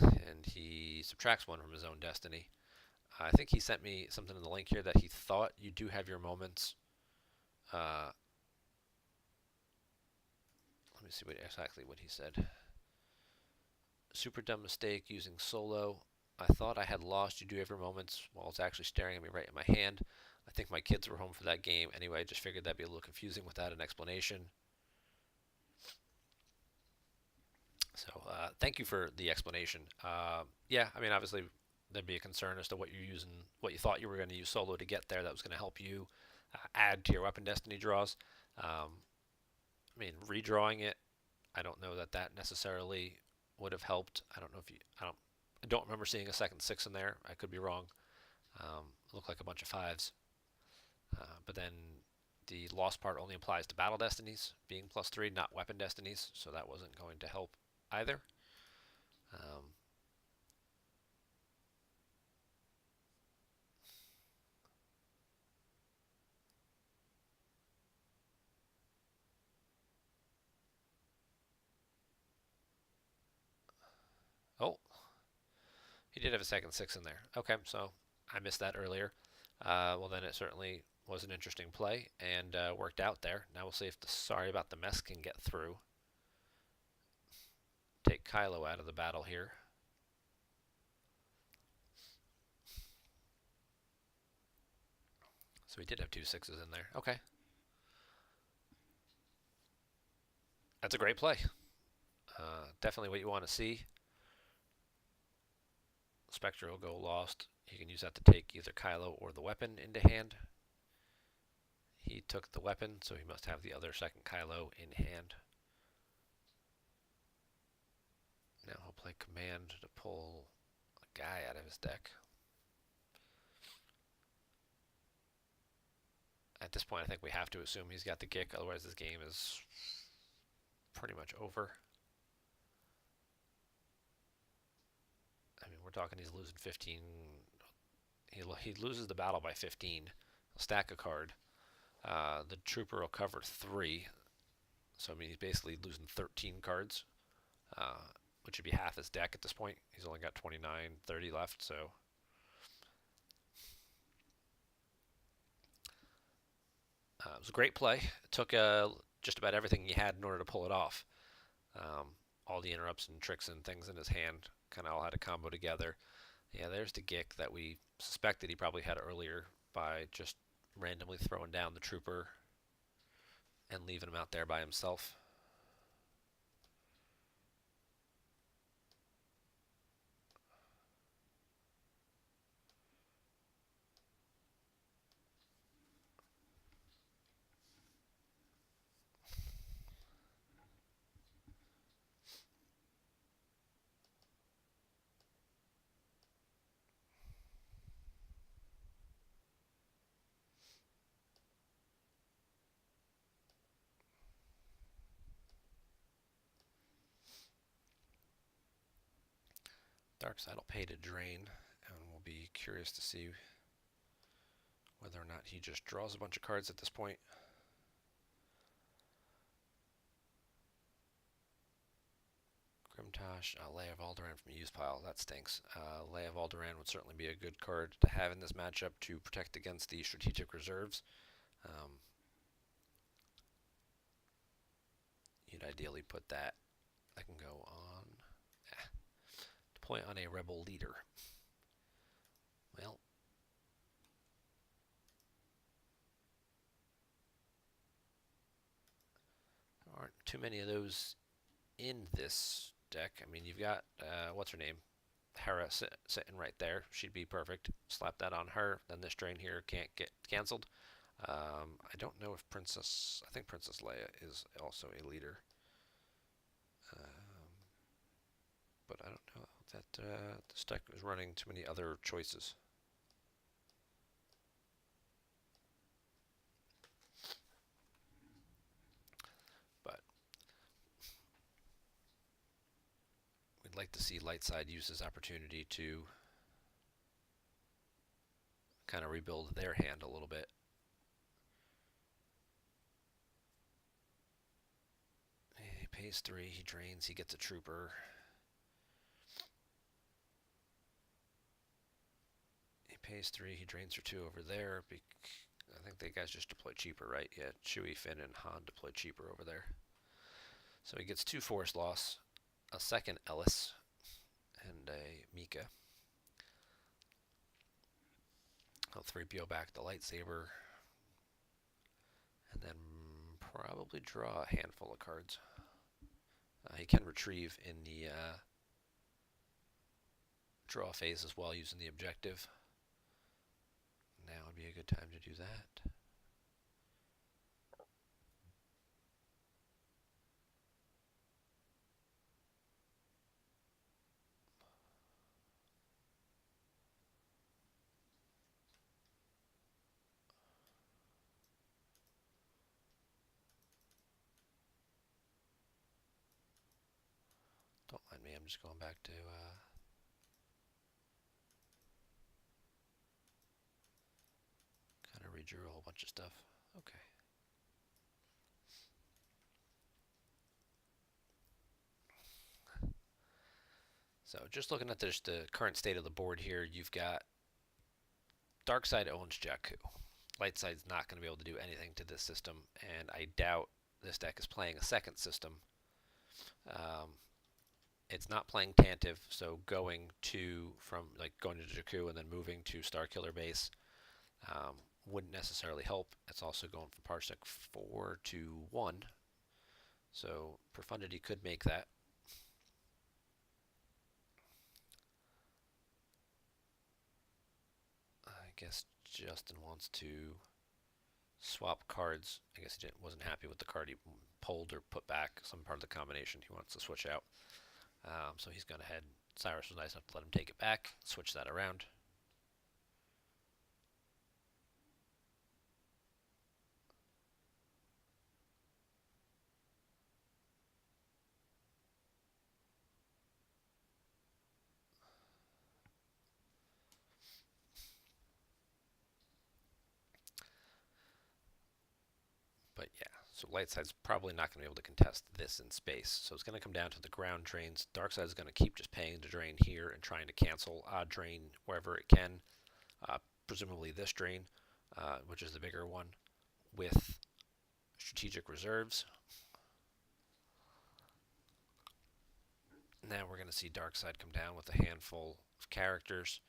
And he subtracts 1 from his own Destiny. I think he sent me something in the link here that he thought you do have your moments. Let me see exactly what he said. Super dumb mistake using Solo. I thought I had lost You Do Have Your Moments while it's actually staring at me right in my hand. I think my kids were home for that game. Anyway, I just figured that'd be a little confusing without an explanation. So thank you for the explanation. Yeah, I mean, obviously there'd be a concern as to what you're using, what you thought you were going to use Solo to get there. That was going to help you add to your weapon destiny draws. I mean, redrawing it, I don't know that necessarily would have helped. I don't know if I don't remember seeing a second 6 in there. I could be wrong. It looked like a bunch of 5s. But then the lost part only applies to battle destinies being +3, not weapon destinies, so that wasn't going to help either. Oh, he did have a second 6 in there. Okay, so I missed that earlier. Well, then it certainly was an interesting play and worked out there. Now we'll see if the Sorry About the Mess can get through. Take Kylo out of the battle here. So he did have two sixes in there. Okay. That's a great play. Definitely what you want to see. Spectre will go lost. You can use that to take either Kylo or the weapon into hand. He took the weapon, so he must have the other second Kylo in hand. Now he'll play command to pull a guy out of his deck. At this point, I think we have to assume he's got the kick, otherwise this game is pretty much over. I mean, we're talking he's losing 15. He loses the battle by 15. He'll stack a card. The trooper will cover 3. So, I mean, he's basically losing 13 cards, which would be half his deck at this point. He's only got 29, 30 left, so. It was a great play. It took just about everything he had in order to pull it off. All the interrupts and tricks and things in his hand kind of all had to combo together. Yeah, there's the gick that we suspected he probably had earlier by just randomly throwing down the trooper and leaving him out there by himself. Dark side will pay to drain, and we'll be curious to see whether or not he just draws a bunch of cards at this point. Grimtosh, Leia of Alderaan from use pile. That stinks. Leia of Alderaan would certainly be a good card to have in this matchup to protect against the strategic reserves. You'd ideally put that. I can go on. Deploy on a rebel leader. Well, there aren't too many of those in this deck. I mean, you've got, what's her name? Hera sitting right there. She'd be perfect. Slap that on her. Then this drain here can't get canceled. I don't know if I think Princess Leia is also a leader. But I don't know that this deck is running too many other choices. But we'd like to see Lightside use this opportunity to kind of rebuild their hand a little bit. He pays 3, he drains, he gets a trooper. He pays 3, he drains for 2 over there. I think they guys just deploy cheaper, right? Yeah, Chewie, Finn, and Han deploy cheaper over there. So he gets 2 force loss, a second Ellis, and a Mika. I'll 3PO back the lightsaber, and then probably draw a handful of cards. He can retrieve in the draw phase as well using the objective. Now would be a good time to do that. Don't mind me, I'm just going back to kind of redrew a whole bunch of stuff. Okay. So just looking at the current state of the board here, you've got Dark Side owns Jakku. Light Side's not going to be able to do anything to this system, and I doubt this deck is playing a second system. It's not playing Tantive, so going to Jakku and then moving to Starkiller base wouldn't necessarily help. It's also going from parsec 4 to 1. So profundity could make that. I guess Justin wants to swap cards. I guess he wasn't happy with the card he pulled or put back, some part of the combination he wants to switch out. So he's gone ahead. Cyrus was nice enough to let him take it back, switch that around. But yeah, so light side's probably not going to be able to contest this in space. So it's going to come down to the ground drains. Dark side is going to keep just paying to drain here and trying to cancel odd drain wherever it can. Presumably this drain, which is the bigger one, with strategic reserves. Now we're going to see Dark Side come down with a handful of characters,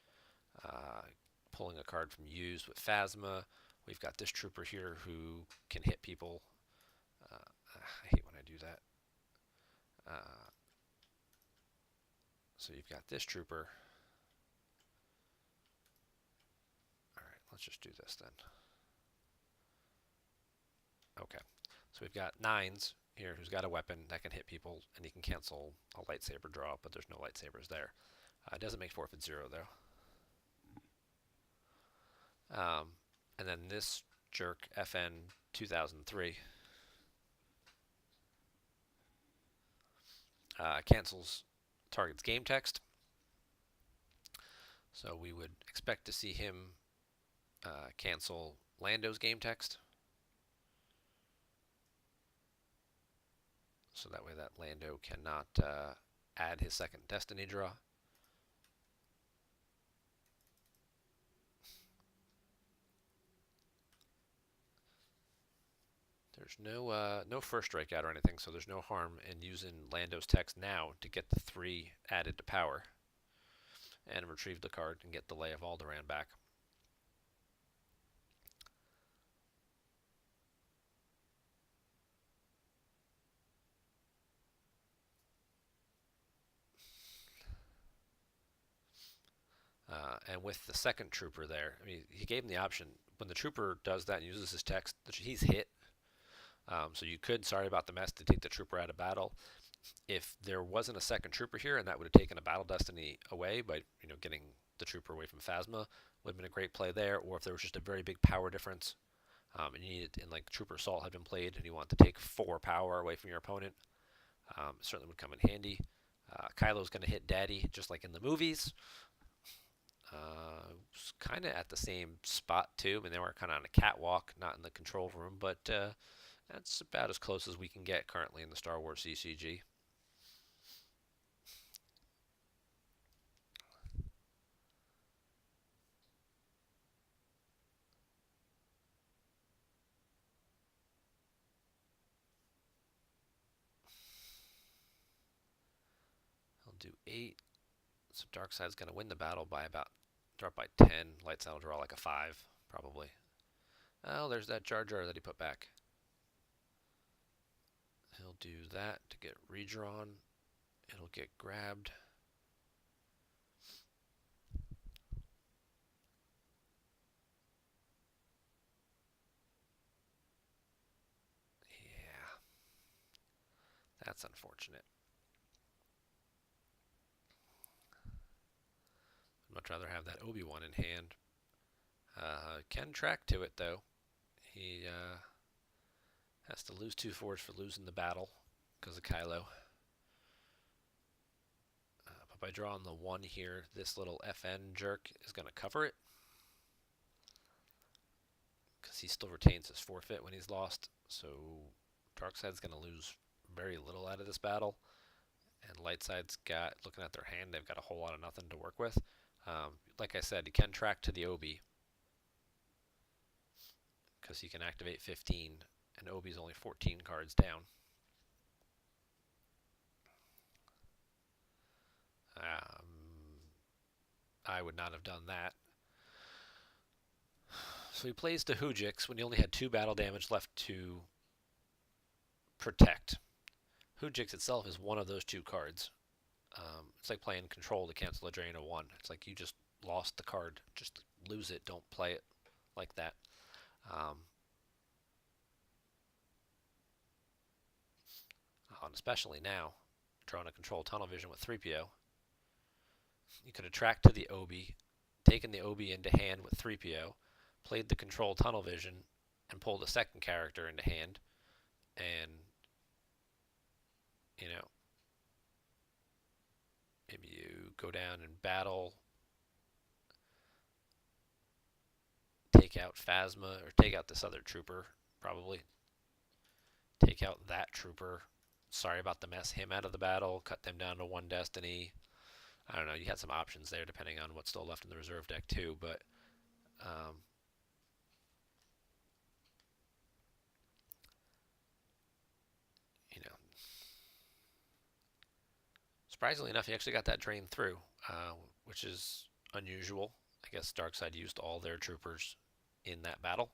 pulling a card from Use with Phasma. We've got this trooper here who can hit people. I hate when I do that. So you've got this trooper. Alright, let's just do this then. Okay, so we've got Nines here who's got a weapon that can hit people, and he can cancel a lightsaber draw, but there's no lightsabers there. It doesn't make forfeit 0 though. And then this jerk, FN 2003, cancels target's game text. So we would expect to see him cancel Lando's game text. So that way that Lando cannot add his second destiny draw. There's no first strikeout or anything, so there's no harm in using Lando's text now to get the 3 added to power and retrieve the card and get the Lay of Alderaan back. And with the second trooper there, I mean, he gave him the option. When the trooper does that and uses his text, he's hit. So you could, sorry about the mess, to take the trooper out of battle. If there wasn't a second trooper here, and that would have taken a battle destiny away by getting the trooper away from Phasma, would have been a great play there. Or if there was just a very big power difference, and you needed, and like Trooper Assault had been played, and you want to take 4 power away from your opponent, certainly would come in handy. Kylo's going to hit Daddy just like in the movies. Kind of at the same spot too. I mean, they were kind of on a catwalk, not in the control room, but that's about as close as we can get currently in the Star Wars CCG. I'll do 8. So Darkside's going to win the battle by about, drop by 10. Light Side will draw like a 5, probably. Oh, there's that Jar Jar that he put back. He'll do that to get redrawn. It'll get grabbed. Yeah. That's unfortunate. I'd much rather have that Obi-Wan in hand. Can track to it, though. He has to lose 2 force for losing the battle because of Kylo. But by drawing the 1 here, this little FN jerk is going to cover it, because he still retains his forfeit when he's lost. So Darkside's going to lose very little out of this battle. And Lightside's got, looking at their hand, they've got a whole lot of nothing to work with. Like I said, he can track to the Obi, because he can activate 15, and Obi's only 14 cards down. I would not have done that. So he plays the Hujix when he only had 2 battle damage left to protect. Hujix itself is one of those 2 cards. It's like playing control to cancel a drain of 1. It's like you just lost the card. Just lose it. Don't play it like that. And especially now, drawing a control tunnel vision with 3PO, you could attract to the Obi, taken the Obi into hand with 3PO, played the control tunnel vision, and pulled a second character into hand, and you know, maybe you go down and battle, take out Phasma, or take out this other trooper, probably. Take out that trooper. Sorry about the mess. Him out of the battle, cut them down to 1 destiny. I don't know. You had some options there depending on what's still left in the reserve deck too, but you know, surprisingly enough, he actually got that drain through, which is unusual. I guess Darkseid used all their troopers in that battle.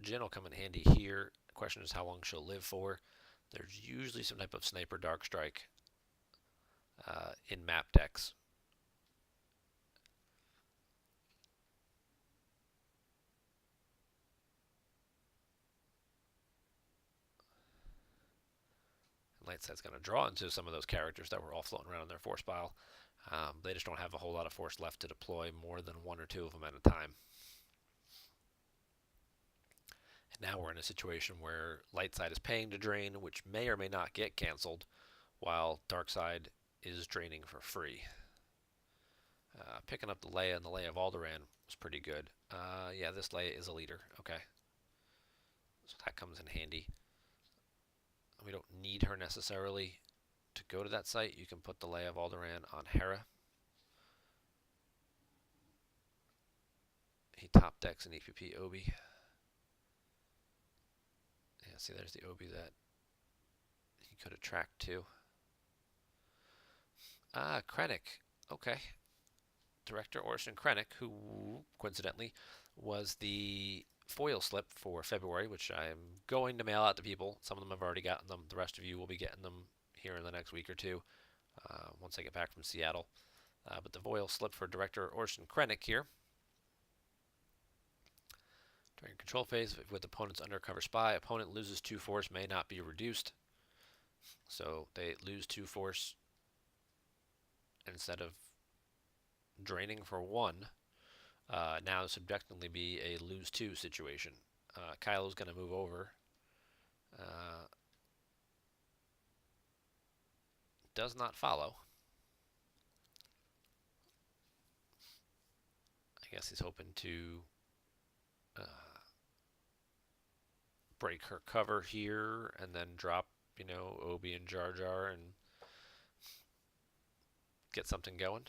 Jin will come in handy here. The question is how long she'll live for. There's usually some type of sniper dark strike in map decks. Lightside's going to draw into some of those characters that were all floating around in their force pile. They just don't have a whole lot of force left to deploy more than 1 or 2 of them at a time. And now we're in a situation where Lightside is paying to drain, which may or may not get canceled, while Darkseid is draining for free. Picking up the Leia and the Leia of Alderaan was pretty good. Yeah, this Leia is a leader. Okay. So that comes in handy. We don't need her necessarily to go to that site. You can put the Leia of Alderaan on Hera. He top decks an EPP Obi. Yeah, see, there's the Obi that he could attract to. Krennic. Okay. Director Orson Krennic, who coincidentally was the foil slip for February, which I'm going to mail out to people. Some of them have already gotten them. The rest of you will be getting them here in the next week or two once I get back from Seattle. But the foil slip for Director Orson Krennic here. During control phase, with opponent's undercover spy, opponent loses 2 force, may not be reduced. So they lose 2 force instead of draining for 1. Now this would technically be a lose 2 situation. Kylo's going to move over. Does not follow. I guess he's hoping to break her cover here and then drop, Obi and Jar Jar and get something going.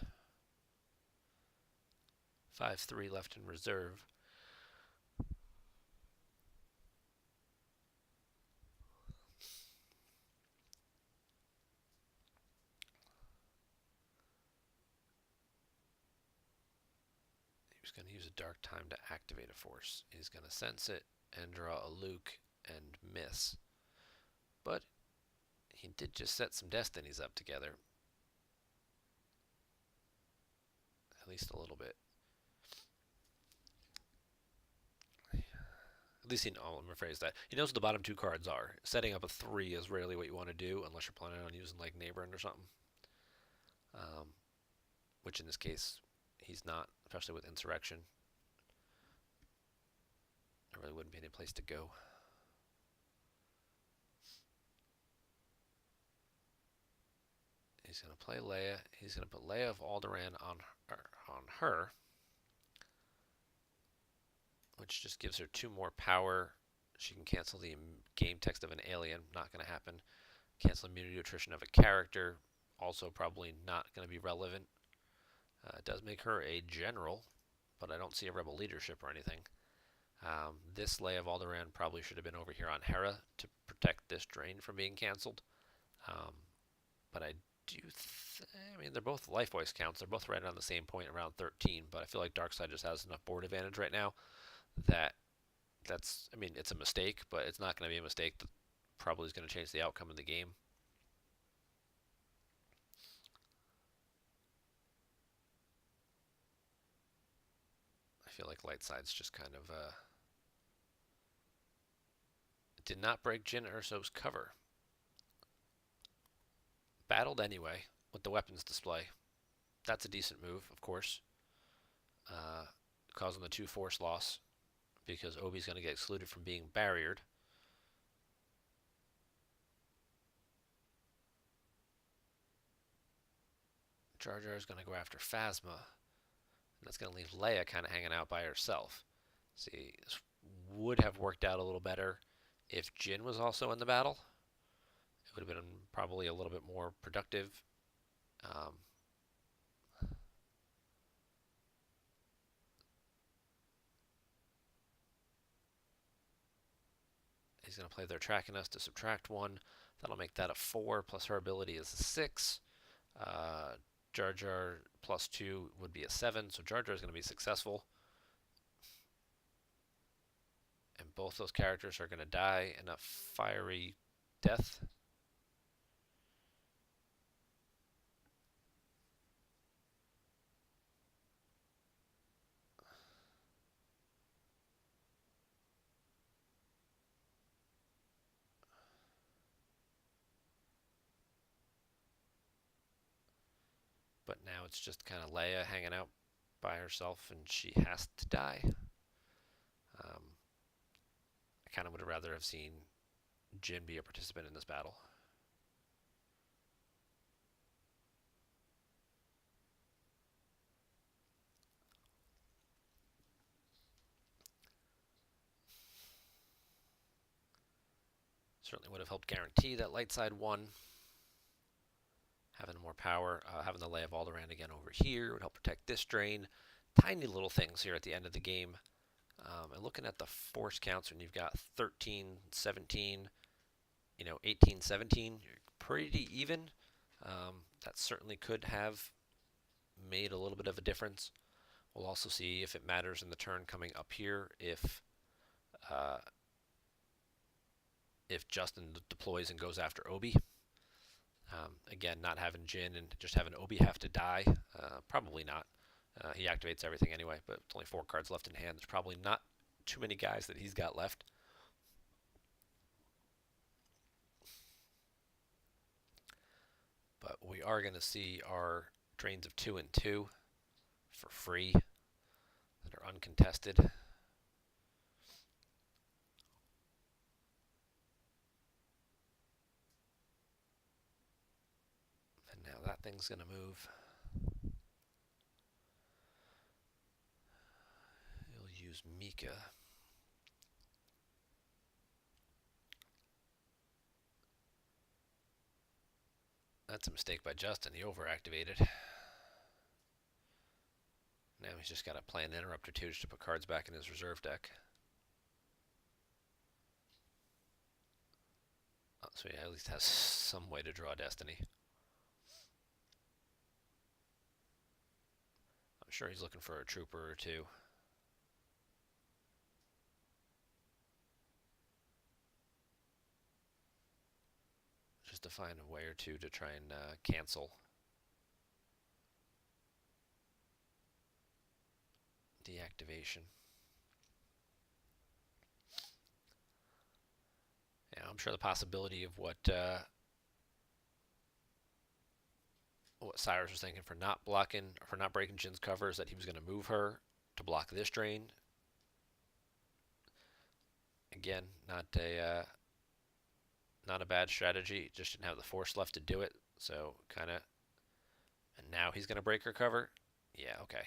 5-3 left in reserve. He's going to use a dark time to activate a force. He's going to sense it and draw a Luke and miss. But he did just set some destinies up together. At least a little bit. At least let me rephrase that. He knows what the bottom 2 cards are. Setting up a 3 is rarely what you want to do unless you're planning on using like Neighboring or something. Which in this case, he's not, especially with Insurrection. There really wouldn't be any place to go. He's going to play Leia. He's going to put Leia of Alderaan on her, which just gives her 2 more power. She can cancel the game text of an alien. Not going to happen. Cancel immunity attrition of a character. Also probably not going to be relevant. It does make her a general, but I don't see a rebel leadership or anything. This Leia of Alderaan probably should have been over here on Hera to protect this drain from being canceled. But I I mean, they're both life voice counts. They're both right around the same point, around 13. But I feel like Darkseid just has enough board advantage right now that I mean, it's a mistake, but it's not going to be a mistake that probably is going to change the outcome of the game. I feel like light side's just kind of did not break Jin Urso's cover. Battled anyway with the weapons display. That's a decent move, of course, causing the 2 force loss because Obi's going to get excluded from being barriered. Jar Jar is going to go after Phasma, and that's going to leave Leia kind of hanging out by herself. See, this would have worked out a little better if Jin was also in the battle. It would have been probably a little bit more productive. Um, he's going to play their tracking us to subtract 1. That'll make that a 4, plus her ability is a 6. Jar Jar plus 2 would be a 7, so Jar Jar is going to be successful. And both those characters are going to die in a fiery death. But now it's just kind of Leia hanging out by herself, and she has to die. I kind of would have rather have seen Jin be a participant in this battle. Certainly would have helped guarantee that light side won. Having more power, having the Leia of Alderaan again over here would help protect this drain. Tiny little things here at the end of the game. And looking at the force counts, when you've got 13, 17, 18, 17, you're pretty even. That certainly could have made a little bit of a difference. We'll also see if it matters in the turn coming up here if Justin deploys and goes after Obi. Again, not having Jin and just having Obi have to die, probably not. He activates everything anyway, but it's only 4 cards left in hand. There's probably not too many guys that he's got left. But we are going to see our drains of 2 and 2 for free that are uncontested. And now that thing's going to move. He'll use Mika. That's a mistake by Justin. He overactivated. Now he's just got to play an interrupter too, just to put cards back in his reserve deck. Oh, so he at least has some way to draw Destiny. I'm sure he's looking for a trooper or two. Just to find a way or two to try and cancel deactivation. Yeah, I'm sure the possibility of what Cyrus was thinking for not breaking Jin's cover is that he was going to move her to block this drain. Again, not a bad strategy. Just didn't have the force left to do it. So kind of, and now he's going to break her cover. Yeah, okay.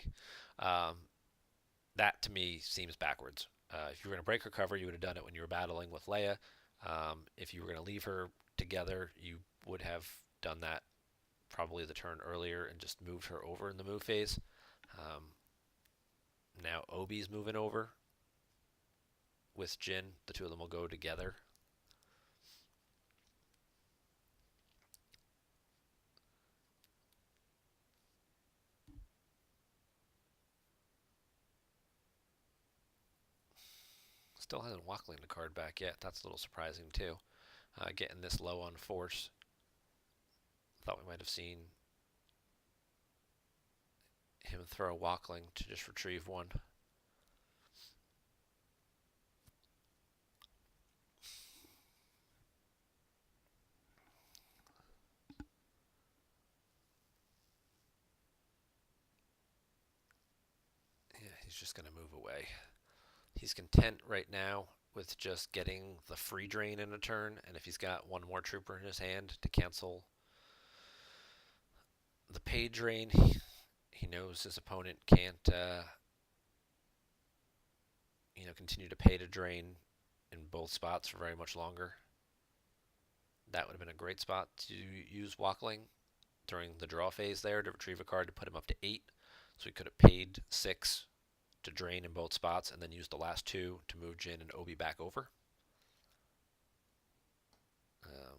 That to me seems backwards. If you were going to break her cover, you would have done it when you were battling with Leia. If you were going to leave her together, you would have done that probably the turn earlier and just moved her over in the move phase. Now Obi's moving over with Jin. The two of them will go together. Still hasn't Wackling the card back yet. That's a little surprising too. Getting this low on force. Thought we might have seen him throw Wackling to just retrieve one. Yeah, he's just going to move away. He's content right now with just getting the free drain in a turn, and if he's got one more trooper in his hand to cancel the paid drain, he knows his opponent can't, continue to pay to drain in both spots for very much longer. That would have been a great spot to use Wackling during the draw phase there to retrieve a card to put him up to 8. So he could have paid 6 to drain in both spots and then used the last 2 to move Jin and Obi back over.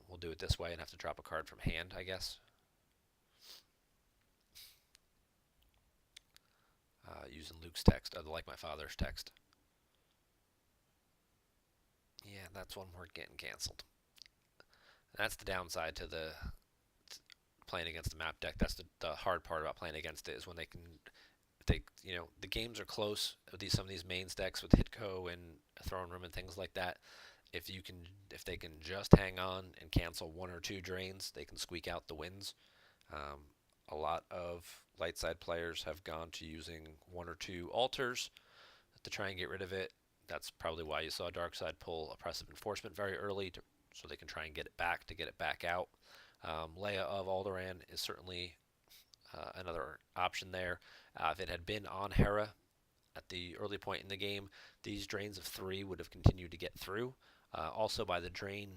We'll do it this way and have to drop a card from hand, I guess. Using Luke's text, like my father's text. Yeah, that's one more getting canceled. And that's the downside to the playing against the map deck. That's the hard part about playing against it is when the games are close with some of these main decks with HITCO and Throne Room and things like that. If they can just hang on and cancel 1 or 2 drains, they can squeak out the wins. A lot of light side players have gone to using 1 or 2 altars to try and get rid of it. That's probably why you saw Dark Side pull Oppressive Enforcement very early, so they can try and get it back out. Leia of Alderaan is certainly another option there. If it had been on Hera at the early point in the game, these drains of 3 would have continued to get through. Also, by the drain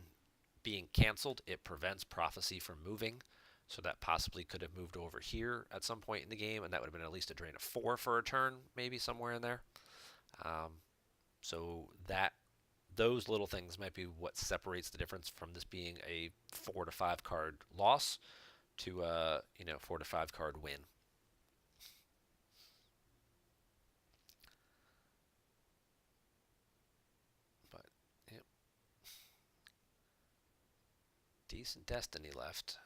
being canceled, it prevents Prophecy from moving, so that possibly could have moved over here at some point in the game, and that would have been at least a drain of 4 for a turn, maybe somewhere in there. So those little things might be what separates the difference from this being a 4 to 5 card loss to a 4 to 5 card win. But yep. Decent Destiny left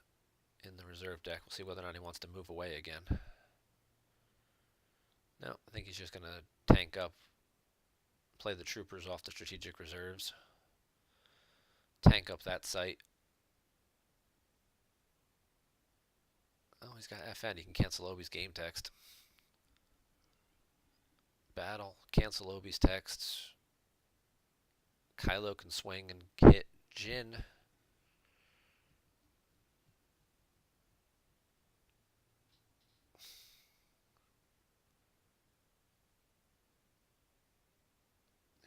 in the reserve deck. We'll see whether or not he wants to move away again. No, I think he's just going to tank up, play the troopers off the strategic reserves, tank up that site. Oh, he's got FN. He can cancel Obi's game text. Battle, cancel Obi's texts. Kylo can swing and hit Jin.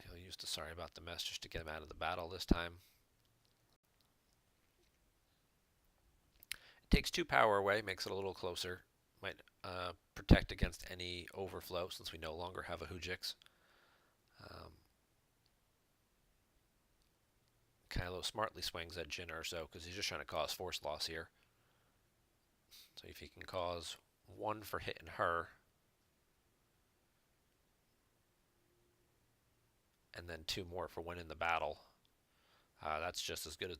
He'll use the sorry about the mess just to get him out of the battle this time. It takes 2 power away, makes it a little closer. Might protect against any overflow since we no longer have a Hujix. Kylo smartly swings at Jyn Erso because he's just trying to cause force loss here. So if he can cause 1 for hitting her, and then 2 more for winning the battle, that's just as good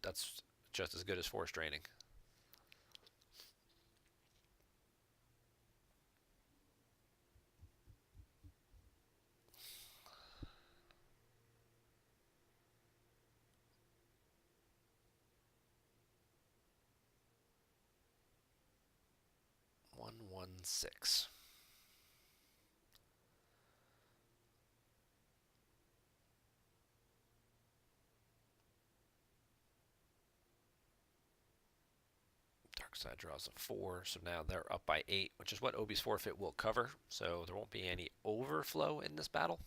as force draining. One 6. Darkseid draws a 4, so now they're up by 8, which is what Obi's forfeit will cover, so there won't be any overflow in this battle.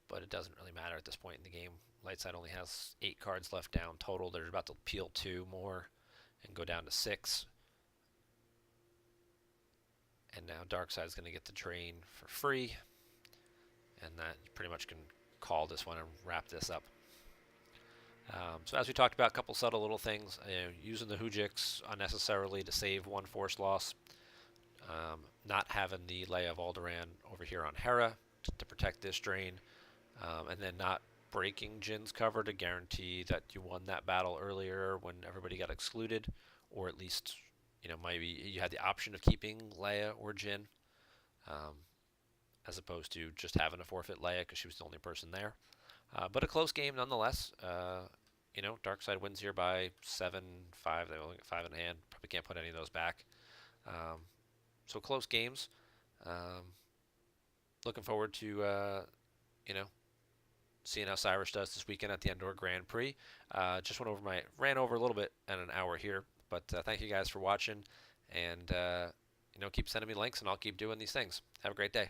But it doesn't really matter at this point in the game. Lightside only has 8 cards left down total. They're about to peel 2 more and go down to 6. And now Darkseid is going to get the drain for free. And that pretty much can call this one and wrap this up. So as we talked about, a couple subtle little things, using the Hujix unnecessarily to save one force loss, not having the Leia of Alderaan over here on Hera to protect this drain, and then not breaking Jin's cover to guarantee that you won that battle earlier when everybody got excluded, or at least, maybe you had the option of keeping Leia or Jin, um, as opposed to just having to forfeit Leia because she was the only person there. But a close game nonetheless. Dark side wins here by 7-5. They only got 5 in hand. Probably can't put any of those back. So close games. Um, Looking forward to you know seeing how Cyrus does this weekend at the Endor Grand Prix. Just ran over a little bit in an hour here, but thank you guys for watching, and keep sending me links, and I'll keep doing these things. Have a great day.